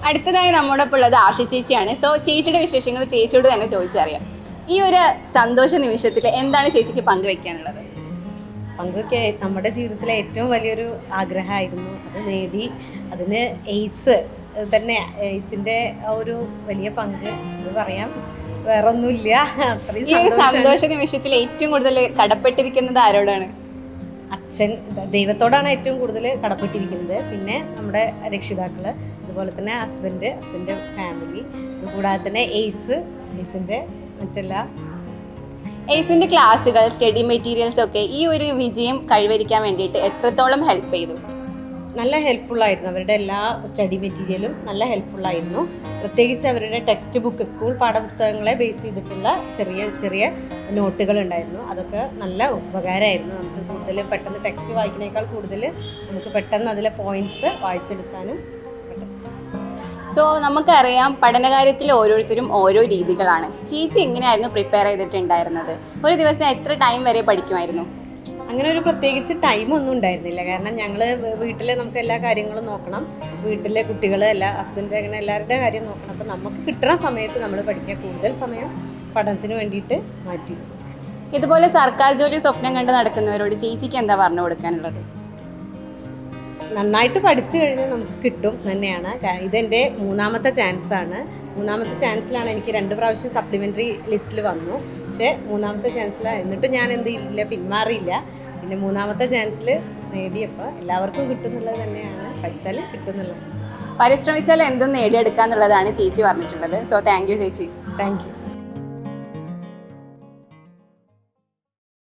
അടുത്തതായി നമ്മോടൊപ്പം ഉള്ളത് ആശി ചേച്ചിയാണ്. സോ ചേച്ചിയുടെ വിശേഷങ്ങൾ ചേച്ചിയോട് തന്നെ ചോദിച്ചറിയാം. ഈ ഒരു സന്തോഷ നിമിഷത്തിൽ എന്താണ് ചേച്ചിക്ക് പങ്കുവെക്കാനുള്ളത്? പങ്കുവെക്കാൻ നമ്മുടെ ജീവിതത്തിലെ ഏറ്റവും വലിയൊരു ആഗ്രഹമായിരുന്നു, അത് നേടി. അതിന് എയ്സ് തന്നെ, എയ്സിൻ്റെ ഒരു വലിയ പങ്ക് എന്ന് പറയാം, വേറൊന്നുമില്ല. ഈ ഒരു സന്തോഷ നിമിഷത്തിൽ ഏറ്റവും കൂടുതൽ കടപ്പെട്ടിരിക്കുന്നത് ആരോടാണ്? അച്ഛൻ, ദൈവത്തോടാണ് ഏറ്റവും കൂടുതൽ കടപ്പെട്ടിരിക്കുന്നത്. പിന്നെ നമ്മുടെ രക്ഷിതാക്കൾ, അതുപോലെ തന്നെ ഹസ്ബൻഡ് ഫാമിലി, അതുകൂടാതെ തന്നെ എയ്സിൻ്റെ മറ്റെല്ലാ എയ്സിൻ്റെ ക്ലാസ്സുകൾ, സ്റ്റഡി മെറ്റീരിയൽസ് ഒക്കെ ഈ ഒരു വിജയം കൈവരിക്കാൻ വേണ്ടിയിട്ട് എത്രത്തോളം ഹെൽപ്പ് ചെയ്തു? നല്ല ഹെൽപ്ഫുള്ളായിരുന്നു. അവരുടെ എല്ലാ സ്റ്റഡി മെറ്റീരിയലും നല്ല ഹെൽപ്ഫുള്ളായിരുന്നു. പ്രത്യേകിച്ച് അവരുടെ ടെക്സ്റ്റ് ബുക്ക്, സ്കൂൾ പാഠപുസ്തകങ്ങളെ ബേസ് ചെയ്തിട്ടുള്ള ചെറിയ ചെറിയ നോട്ടുകൾ ഉണ്ടായിരുന്നു. അതൊക്കെ നല്ല ഉപകാരമായിരുന്നു. നമുക്ക് കൂടുതൽ പെട്ടെന്ന് ടെക്സ്റ്റ് വായിക്കുന്നതിനേക്കാൾ കൂടുതൽ നമുക്ക് പെട്ടെന്ന് അതിലെ പോയിന്റ്സ് വായിച്ചെടുക്കാനും പറ്റും. സോ നമുക്കറിയാം, പഠനകാര്യത്തിൽ ഓരോരുത്തരും ഓരോ രീതികളാണ്. ചേച്ചി എങ്ങനെയായിരുന്നു പ്രിപ്പയർ ചെയ്തിട്ടുണ്ടായിരുന്നത്? ഒരു ദിവസം എത്ര ടൈം വരെ പഠിക്കുമായിരുന്നു? അങ്ങനെ ഒരു പ്രത്യേകിച്ച് ടൈമൊന്നും ഉണ്ടായിരുന്നില്ല. കാരണം ഞങ്ങൾ വീട്ടിലെ നമുക്ക് എല്ലാ കാര്യങ്ങളും നോക്കണം, വീട്ടിലെ കുട്ടികൾ, ഹസ്ബൻഡ്, അങ്ങനെ എല്ലാവരുടെ കാര്യം നോക്കണം. അപ്പോൾ നമുക്ക് കിട്ടുന്ന സമയത്ത് നമ്മൾ പഠിക്കുക. കൂടുതൽ സമയം പഠനത്തിന് വേണ്ടിയിട്ട് മാറ്റി വെച്ചു. ഇതുപോലെ സർക്കാർ ജോലി സ്വപ്നം കണ്ട് നടക്കുന്നവരോട് ചേച്ചിക്ക് എന്താ പറഞ്ഞു കൊടുക്കാനുള്ളത്? നന്നായിട്ട് പഠിച്ചു കഴിഞ്ഞാൽ നമുക്ക് കിട്ടും തന്നെയാണ്. ഇതെൻ്റെ മൂന്നാമത്തെ ചാൻസാണ്. മൂന്നാമത്തെ ചാൻസിലാണ് എനിക്ക് 2 പ്രാവശ്യം സപ്ലിമെൻ്ററി ലിസ്റ്റിൽ വന്നു. പക്ഷേ മൂന്നാമത്തെ ചാൻസിലാണ്, എന്നിട്ട് ഞാൻ എന്ത് ചെയ്യില്ല, പിന്മാറിയില്ല. പിന്നെ മൂന്നാമത്തെ ചാൻസിൽ നേടിയപ്പോൾ എല്ലാവർക്കും കിട്ടുന്നുള്ളത് തന്നെയാണ്, പഠിച്ചാൽ കിട്ടുന്നുള്ളത്. പരിശ്രമിച്ചാൽ എന്തും നേടിയെടുക്കുക എന്നുള്ളതാണ് ചേച്ചി പറഞ്ഞിട്ടുള്ളത്. സോ താങ്ക് യു ചേച്ചി. Thank you.